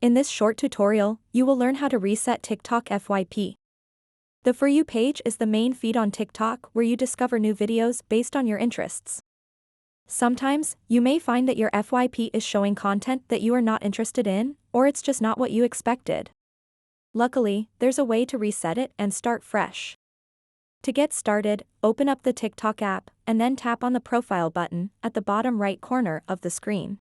In this short tutorial, you will learn how to reset TikTok FYP. The For You page is the main feed on TikTok where you discover new videos based on your interests. Sometimes, you may find that your FYP is showing content that you are not interested in, or it's just not what you expected. Luckily, there's a way to reset it and start fresh. To get started, open up the TikTok app and then tap on the profile button at the bottom right corner of the screen.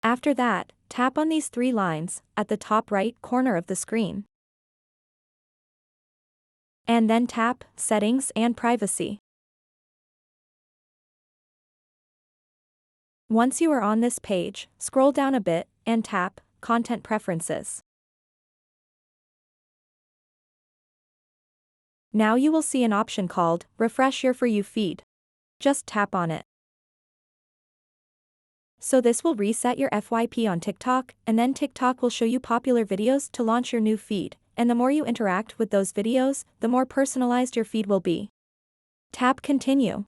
After that, tap on these three lines at the top right corner of the screen. And then tap Settings and Privacy. Once you are on this page, scroll down a bit and tap Content Preferences. Now you will see an option called Refresh Your For You feed. Just tap on it. So this will reset your FYP on TikTok, and then TikTok will show you popular videos to launch your new feed, and the more you interact with those videos, the more personalized your feed will be. Tap Continue.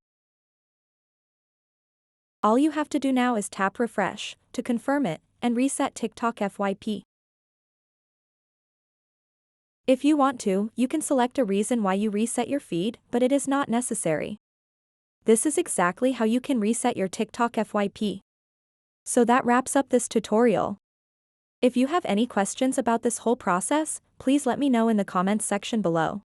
All you have to do now is tap Refresh to confirm it and reset TikTok FYP. If you want to, you can select a reason why you reset your feed, but it is not necessary. This is exactly how you can reset your TikTok FYP. So that wraps up this tutorial. If you have any questions about this whole process, please let me know in the comments section below.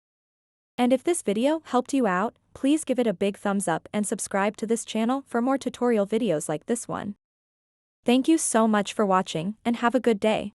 And if this video helped you out, please give it a big thumbs up and subscribe to this channel for more tutorial videos like this one. Thank you so much for watching and have a good day.